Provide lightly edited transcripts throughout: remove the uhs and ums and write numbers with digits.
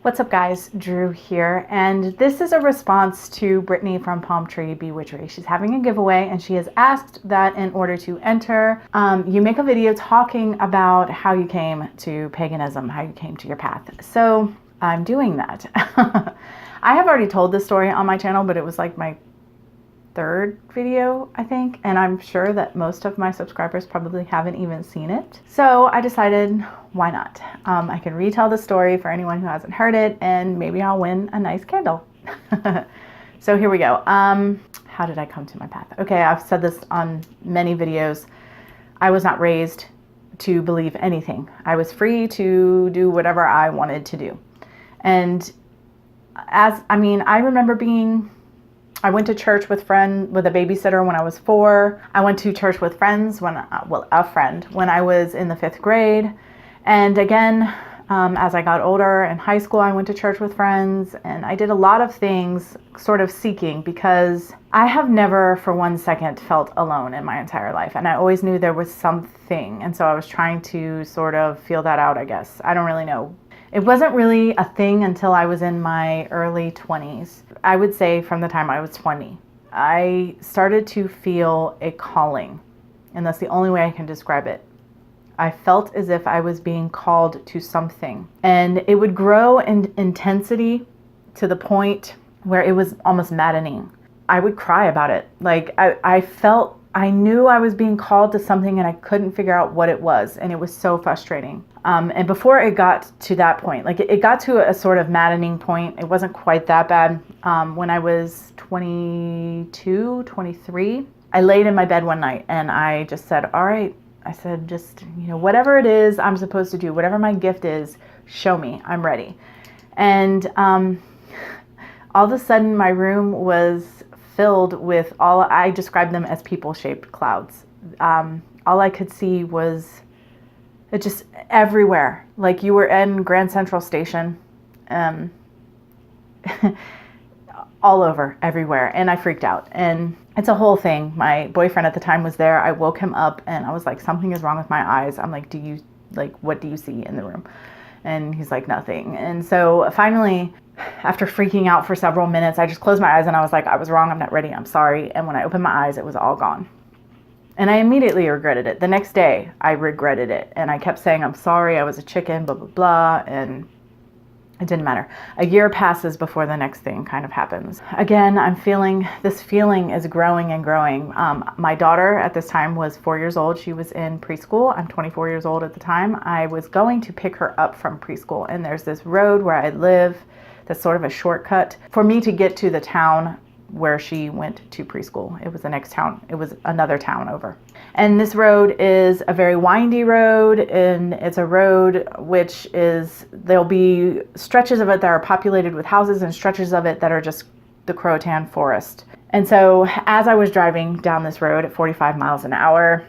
What's up guys, Drew here, and this is a response to Brittany from Palm Tree Bewitchery. She's having a giveaway and she has asked that in order to enter, you make a video talking about how you came to paganism, how you came to your path. So I'm doing that. I have already told this story on my channel, but it was like my third video, I think, and I'm sure that most of my subscribers probably haven't even seen it. So I decided, why not? I can retell the story for anyone who hasn't heard it, and maybe I'll win a nice candle. So here we go. How did I come to my path? Okay, I've said this on many videos. I was not raised to believe anything. I was free to do whatever I wanted to do. And I remember I went to church with a babysitter when I was 4. I went to church with friends when I was in the 5th grade. And again, as I got older in high school, I went to church with friends, and I did a lot of things sort of seeking, because I have never for one second felt alone in my entire life. And I always knew there was something. And so I was trying to sort of feel that out, I guess. I don't really know. It wasn't really a thing until I was in my early 20s. I would say from the time I was 20, I started to feel a calling, and that's the only way I can describe it. I felt as if I was being called to something, and it would grow in intensity to the point where it was almost maddening. I would cry about it. Like I knew I was being called to something and I couldn't figure out what it was, and it was so frustrating. And before it got to that point, like it got to a sort of maddening point. It wasn't quite that bad. When I was 22, 23, I laid in my bed one night and I just said, all right, I said, just, whatever it is I'm supposed to do, whatever my gift is, show me, I'm ready. And all of a sudden my room was filled with I described them as people-shaped clouds. All I could see was it just everywhere, like you were in Grand Central Station, all over, everywhere. And I freaked out, and it's a whole thing. My boyfriend at the time was there. I woke him up and I was like, something is wrong with my eyes. I'm like, what do you see in the room? And he's like, nothing. And so finally, after freaking out for several minutes, I just closed my eyes and I was like, I was wrong, I'm not ready, I'm sorry. And when I opened my eyes, it was all gone. And I immediately regretted it. The next day, I regretted it. And I kept saying, I'm sorry, I was a chicken, blah, blah, blah. And it didn't matter. A year passes before the next thing kind of happens. Again, this feeling is growing and growing. My daughter at this time was 4 years old. She was in preschool. I'm 24 years old at the time. I was going to pick her up from preschool. And there's this road where I live that's sort of a shortcut for me to get to the town where she went to preschool. It was the next town. It was another town over. And this road is a very windy road, and it's a road which there'll be stretches of it that are populated with houses and stretches of it that are just the Croatan forest. And so as I was driving down this road at 45 miles an hour,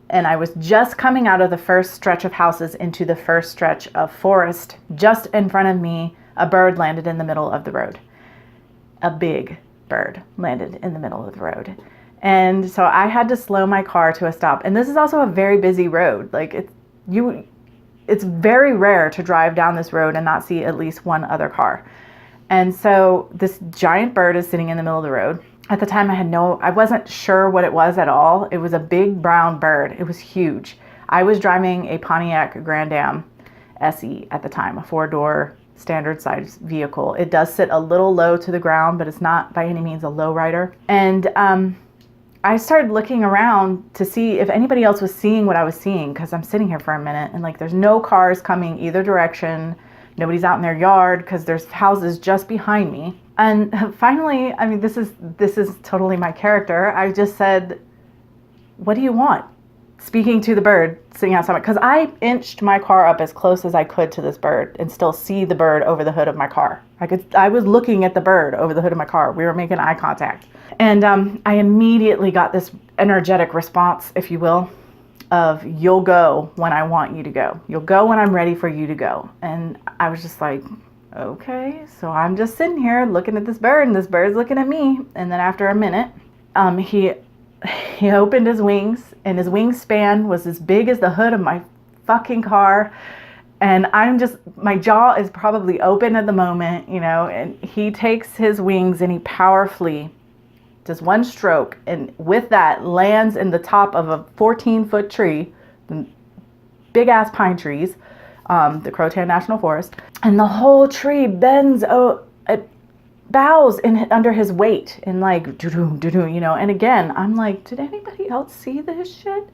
and I was just coming out of the first stretch of houses into the first stretch of forest, just in front of me, a bird landed in the middle of the road. A big bird landed in the middle of the road. And so I had to slow my car to a stop. And this is also a very busy road. Like it's very rare to drive down this road and not see at least one other car. And so this giant bird is sitting in the middle of the road. At the time I wasn't sure what it was at all. It was a big brown bird. It was huge. I was driving a Pontiac Grand Am SE at the time, a 4-door standard size vehicle. It does sit a little low to the ground, but it's not by any means a low rider. And I started looking around to see if anybody else was seeing what I was seeing, because I'm sitting here for a minute and like there's no cars coming either direction. Nobody's out in their yard because there's houses just behind me. And finally, this is totally my character. I just said, what do you want? Speaking to the bird sitting outside, because I inched my car up as close as I could to this bird and still see the bird over the hood of my car. I was looking at the bird over the hood of my car. We were making eye contact. And I immediately got this energetic response, if you will, of you'll go when I want you to go. You'll go when I'm ready for you to go. And I was just like, okay. So I'm just sitting here looking at this bird, and this bird's looking at me. And then after a minute, he opened his wings, and his wingspan was as big as the hood of my fucking car. And my jaw is probably open at the moment, and he takes his wings and he powerfully, just one stroke, and with that lands in the top of a 14-foot tree, big ass pine trees, the Croatan National Forest, and the whole tree bends, it bows under his weight, and like, doo-doo, and again, I'm like, did anybody else see this shit?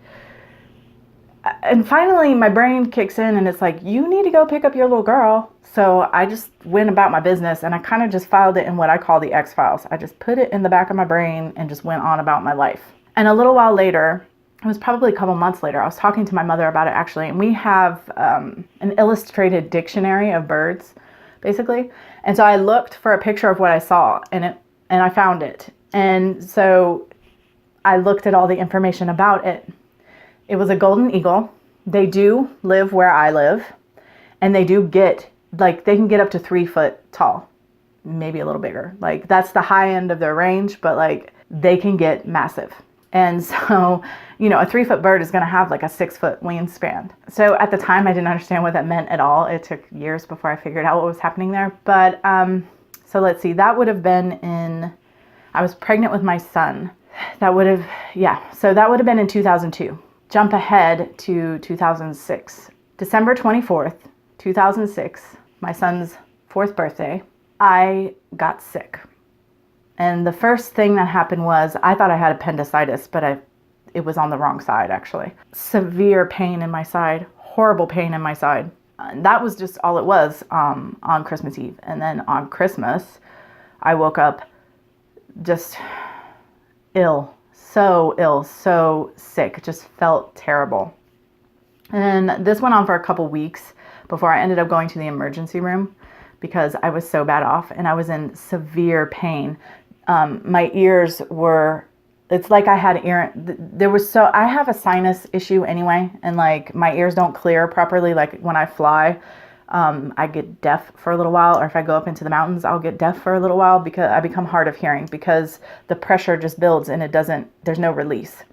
And finally my brain kicks in and it's like, you need to go pick up your little girl. So I just went about my business and I kind of just filed it in what I call the X-Files. I just put it in the back of my brain and just went on about my life. And a little while later, it was probably a couple months later, I was talking to my mother about it actually. And we have an illustrated dictionary of birds, basically. And so I looked for a picture of what I saw and I found it. And so I looked at all the information about it. It was a golden eagle. They do live where I live, and they do get, like, they can get up to 3 foot tall, maybe a little bigger. Like, that's the high end of their range, but like, they can get massive. And so, a 3-foot bird is going to have like a 6-foot wingspan. So at the time, I didn't understand what that meant at all. It took years before I figured out what was happening there. But so let's see, that would have been I was pregnant with my son. So that would have been in 2002. Jump ahead to 2006. December 24th, 2006, my son's 4th birthday, I got sick. And the first thing that happened was I thought I had appendicitis, but it was on the wrong side, actually. Severe pain in my side, horrible pain in my side. And that was just all it was on Christmas Eve. And then on Christmas, I woke up just ill. So ill, so sick, just felt terrible. And this went on for a couple weeks before I ended up going to the emergency room because I was so bad off and I was in severe pain. My ears were, it's like I had I have a sinus issue anyway, and like my ears don't clear properly. Like when I fly, I get deaf for a little while, or if I go up into the mountains, I'll get deaf for a little while because I become hard of hearing because the pressure just builds and there's no release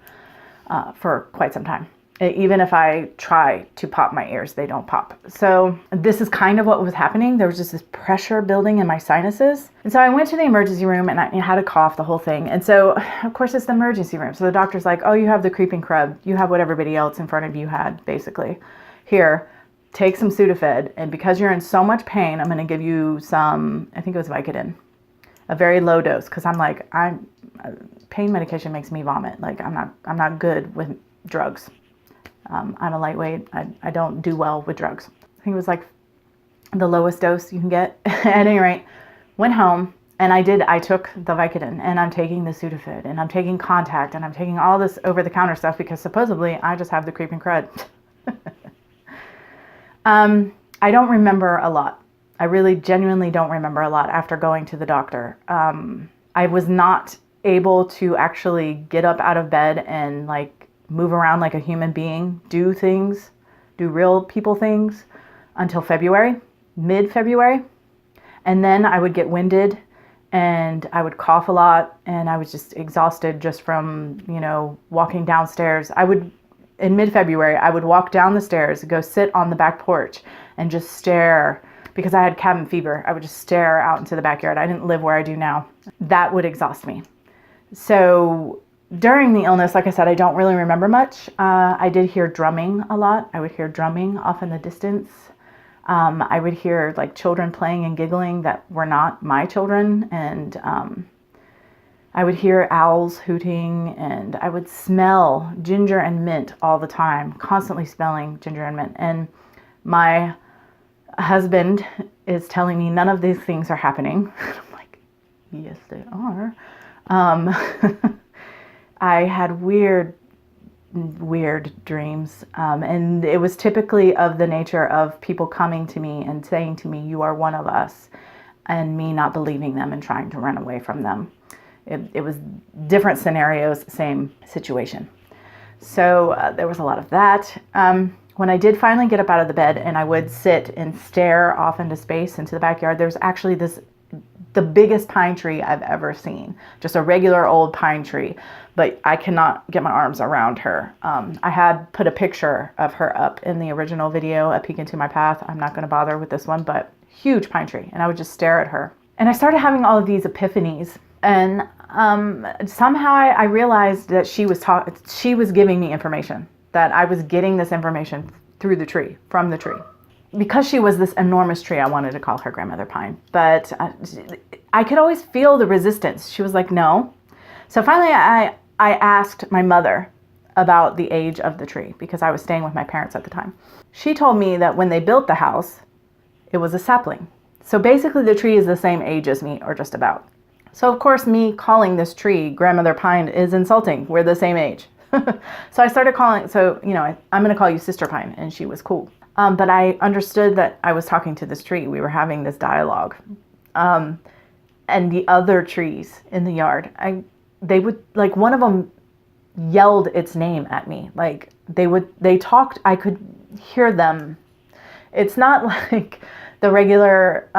for quite some time. Even if I try to pop my ears, they don't pop. So this is kind of what was happening. There was just this pressure building in my sinuses. And so I went to the emergency room and I had a cough, the whole thing. And so of course it's the emergency room. So the doctor's like, oh, you have the creeping crud. You have what everybody else in front of you had, basically. Here, take some Sudafed, and because you're in so much pain, I'm going to give you some, I think it was Vicodin, a very low dose, because pain medication makes me vomit. Like I'm not good with drugs. I'm a lightweight. I don't do well with drugs. I think it was like the lowest dose you can get. At any rate, went home and I took the Vicodin, and I'm taking the Sudafed, and I'm taking Contact, and I'm taking all this over-the-counter stuff because supposedly I just have the creeping crud. I don't remember a lot. I really genuinely don't remember a lot after going to the doctor. I was not able to actually get up out of bed and like move around like a human being, do real people things until mid-February. And then I would get winded and I would cough a lot and I was just exhausted just from, walking downstairs. In mid-February, I would walk down the stairs, go sit on the back porch and just stare, because I had cabin fever. I would just stare out into the backyard. I didn't live where I do now. That would exhaust me. So during the illness, like I said, I don't really remember much. I did hear drumming a lot. I would hear drumming off in the distance. I would hear like children playing and giggling that were not my children. And I would hear owls hooting, and I would smell ginger and mint all the time, constantly smelling ginger and mint. And my husband is telling me none of these things are happening. I'm like, yes, they are. I had weird dreams. And it was typically of the nature of people coming to me and saying to me, you are one of us, and me not believing them and trying to run away from them. It was different scenarios, same situation. So there was a lot of that. When I did finally get up out of the bed and I would sit and stare off into space, into the backyard, there was actually this the biggest pine tree I've ever seen. Just a regular old pine tree, but I cannot get my arms around her. I had put a picture of her up in the original video, A Peek Into My Path. I'm not going to bother with this one, but huge pine tree. And I would just stare at her. And I started having all of these epiphanies. And somehow I realized that she was giving me information, that I was getting this information through the tree, from the tree. Because she was this enormous tree, I wanted to call her Grandmother Pine. But I could always feel the resistance. She was like, no. So finally, I asked my mother about the age of the tree, because I was staying with my parents at the time. She told me that when they built the house, it was a sapling. So basically the tree is the same age as me, or just about. So of course, me calling this tree Grandmother Pine is insulting. We're the same age. So I started calling, I'm going to call you Sister Pine. And she was cool. But I understood that I was talking to this tree. We were having this dialogue. And the other trees in the yard, they would, like, one of them yelled its name at me. Like, they talked, I could hear them. It's not like the regular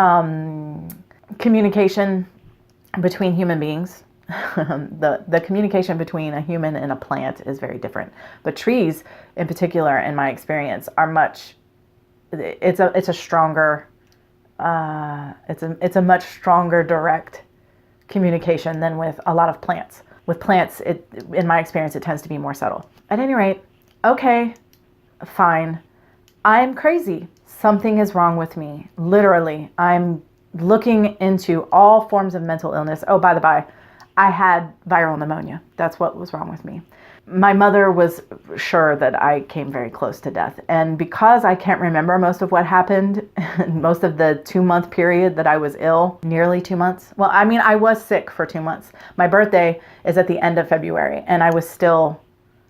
communication between human beings. The communication between a human and a plant is very different. But trees, in particular, in my experience, are it's a stronger, it's a much stronger direct communication than with a lot of plants. With plants, in my experience, it tends to be more subtle. At any rate, okay, fine. I'm crazy. Something is wrong with me. Literally, I'm looking into all forms of mental illness. Oh, by the by, I had viral pneumonia. That's what was wrong with me. My mother was sure that I came very close to death. And because I can't remember most of what happened, most of the 2-month period that I was ill, nearly 2 months. Well, I mean, I was sick for 2 months. My birthday is at the end of February, and I was still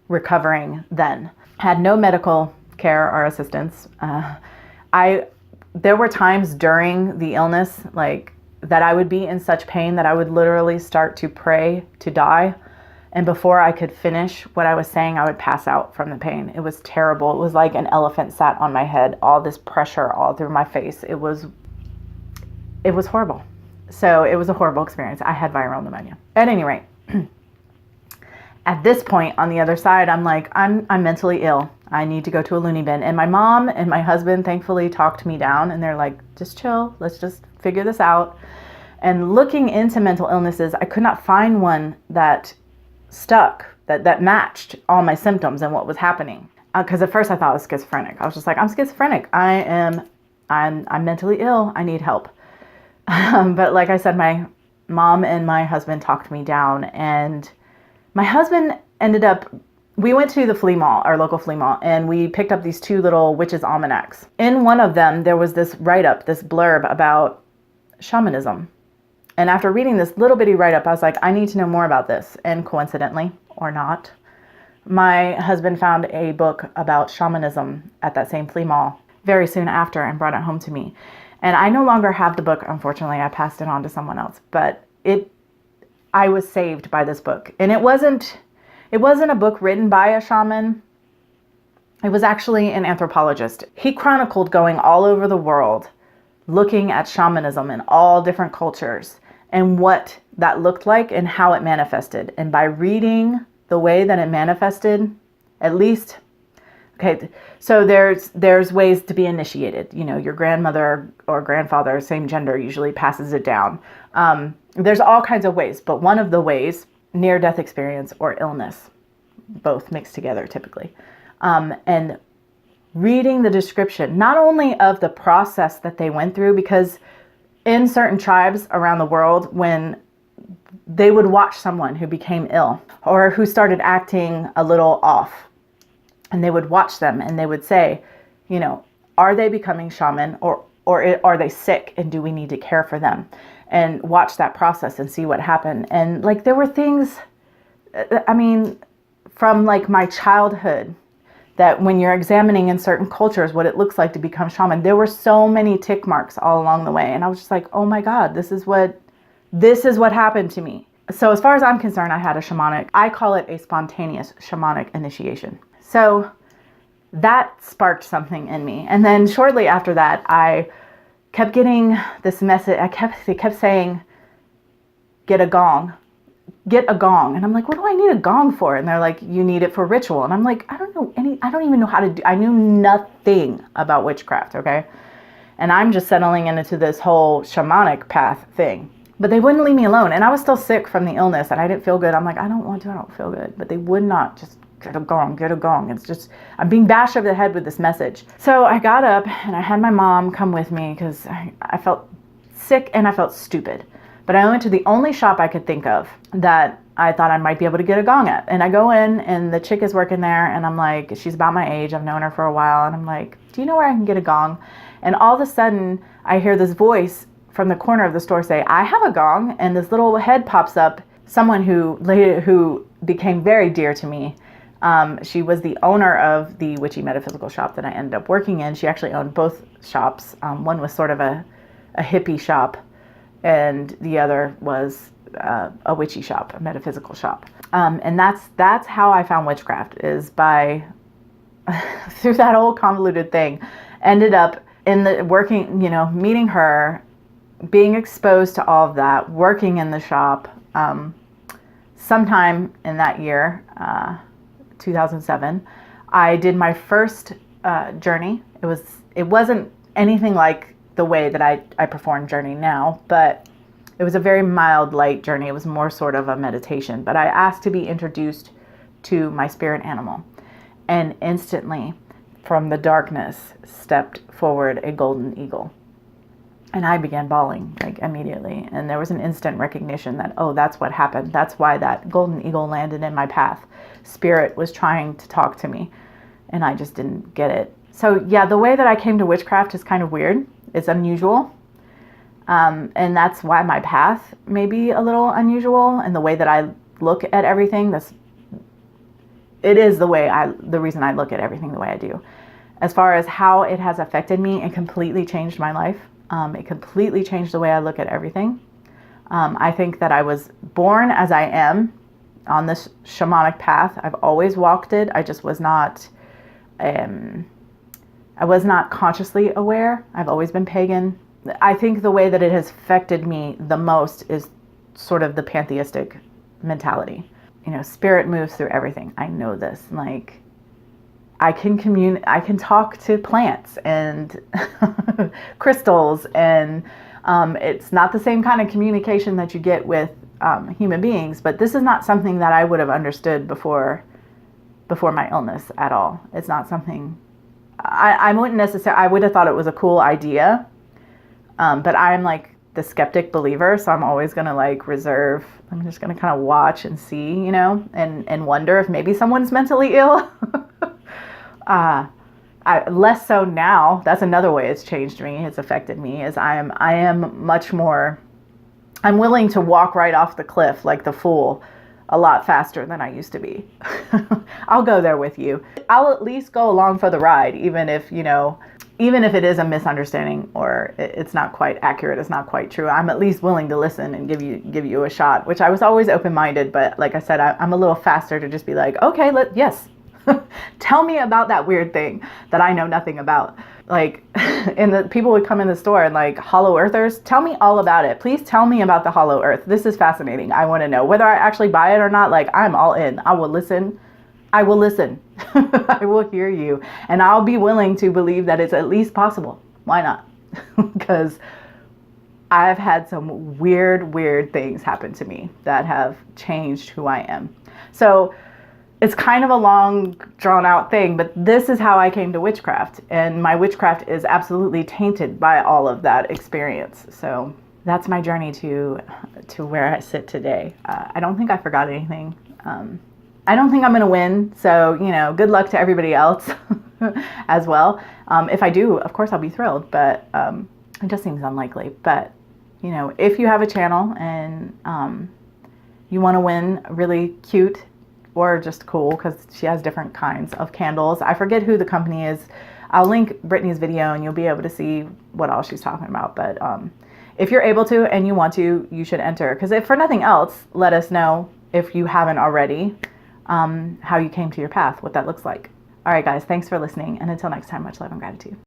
recovering then. Had no medical care or assistance. There were times during the illness, like, that I would be in such pain that I would literally start to pray to die. And before I could finish what I was saying, I would pass out from the pain. It was terrible. It was like an elephant sat on my head, all this pressure all through my face. It was horrible. So it was a horrible experience. I had viral pneumonia. At any rate, at this point on the other side, I'm like, I'm mentally ill. I need to go to a loony bin. And my mom and my husband thankfully talked me down, and they're like, just chill. Let's just figure this out. And looking into mental illnesses, I could not find one that stuck, that matched all my symptoms and what was happening. Because at first I thought I was schizophrenic. I was just like, I'm schizophrenic. I'm mentally ill. I need help. But like I said, my mom and my husband talked me down, and my husband we went to the flea mall, our local flea mall, and we picked up these 2 little witches' almanacs. In one of them, there was this write-up, this blurb about shamanism. And after reading this little bitty write-up, I was like, I need to know more about this. And coincidentally, or not, my husband found a book about shamanism at that same flea mall very soon after and brought it home to me. And I no longer have the book, unfortunately. I passed it on to someone else. But I was saved by this book. And it wasn't a book written by a shaman. It was actually an anthropologist. He chronicled going all over the world, looking at shamanism in all different cultures and what that looked like and how it manifested. And by reading the way that it manifested, at least, okay, so there's ways to be initiated. You know, your grandmother or grandfather, same gender, usually passes it down. There's all kinds of ways, but one of the ways, near-death experience or illness, both mixed together typically. And reading the description, not only of the process that they went through, because in certain tribes around the world, when they would watch someone who became ill or who started acting a little off, and they would watch them and they would say, you know, are they becoming shaman or are they sick, and do we need to care for them? And watch that process and see what happened. And like, there were things, I mean, from like my childhood, that when you're examining in certain cultures what it looks like to become shaman, there were so many tick marks all along the way. And I was just like, oh my God, this is what happened to me. So as far as I'm concerned, I had I call it a spontaneous shamanic initiation. So that sparked something in me. And then shortly after that, I kept getting this message. They kept saying, get a gong. Get a gong. And I'm like, what do I need a gong for? And they're like, you need it for ritual. And I'm like, I don't even know how to do, I knew nothing about witchcraft, okay? And I'm just settling into this whole shamanic path thing. But they wouldn't leave me alone. And I was still sick from the illness and I didn't feel good. I'm like, I don't feel good. But they would not just get a gong, get a gong. It's just, I'm being bashed over the head with this message. So I got up and I had my mom come with me because I felt sick and I felt stupid. But I went to the only shop I could think of that I thought I might be able to get a gong at. And I go in and the chick is working there and I'm like, she's about my age. I've known her for a while. And I'm like, do you know where I can get a gong? And all of a sudden I hear this voice from the corner of the store say, I have a gong. And this little head pops up, someone who became very dear to me. She was the owner of the witchy metaphysical shop that I ended up working in. She actually owned both shops. One was sort of a hippie shop, and the other was a witchy shop, a metaphysical shop. And that's how I found witchcraft, is by through that old convoluted thing. Ended up in the working, meeting her, being exposed to all of that, working in the shop. Sometime in that year, 2007, I did my first journey. It wasn't anything like the way that I perform journey now, but it was a very mild, light journey. It was more sort of a meditation, but I asked to be introduced to my spirit animal, and instantly from the darkness stepped forward a golden eagle. And I began bawling, like, immediately. And there was an instant recognition that, oh, that's what happened. That's why that golden eagle landed in my path. Spirit was trying to talk to me, and I just didn't get it. So yeah, the way that I came to witchcraft is kind of weird. It's unusual. And that's why my path may be a little unusual, and the way that I look at everything, it is the reason I look at everything the way I do. As far as how it has affected me, it completely changed my life. It completely changed the way I look at everything. I think that I was born as I am on this shamanic path. I've always walked it. I just was not, I was not consciously aware. I've always been pagan. I think the way that it has affected me the most is sort of the pantheistic mentality. Spirit moves through everything. I know this. Like, I can talk to plants and crystals, and it's not the same kind of communication that you get with human beings, but this is not something that I would have understood before my illness at all. It's not something I wouldn't necessarily, I would have thought it was a cool idea, but I'm like the skeptic believer, so I'm always going to reserve. I'm just going to kind of watch and see, and wonder if maybe someone's mentally ill. Less so now. That's another way it's changed me. It's affected me. Is I am much more. I'm willing to walk right off the cliff like the fool, a lot faster than I used to be. I'll go there with you. I'll at least go along for the ride, even if it is a misunderstanding or it's not quite accurate. It's not quite true. I'm at least willing to listen and give you a shot. Which I was always open-minded, but like I said, I'm a little faster to just be like, okay, yes. Tell me about that weird thing that I know nothing about. And the people would come in the store and hollow earthers. Tell me all about it. Please tell me about the hollow earth. This is fascinating. I want to know whether I actually buy it or not. I'm all in. I will listen. I will hear you. And I'll be willing to believe that it's at least possible. Why not? Because I've had some weird things happen to me that have changed who I am. So it's kind of a long, drawn-out thing, but this is how I came to witchcraft, and my witchcraft is absolutely tainted by all of that experience. So that's my journey to where I sit today. I don't think I forgot anything. I don't think I'm going to win, so good luck to everybody else as well. If I do, of course, I'll be thrilled, but it just seems unlikely. But if you have a channel and you want to win really cute or just cool, because she has different kinds of candles. I forget who the company is. I'll link Brittany's video and you'll be able to see what all she's talking about. But if you're able to and you want to, you should enter. Because if for nothing else, let us know, if you haven't already, how you came to your path, what that looks like. All right, guys, thanks for listening. And until next time, much love and gratitude.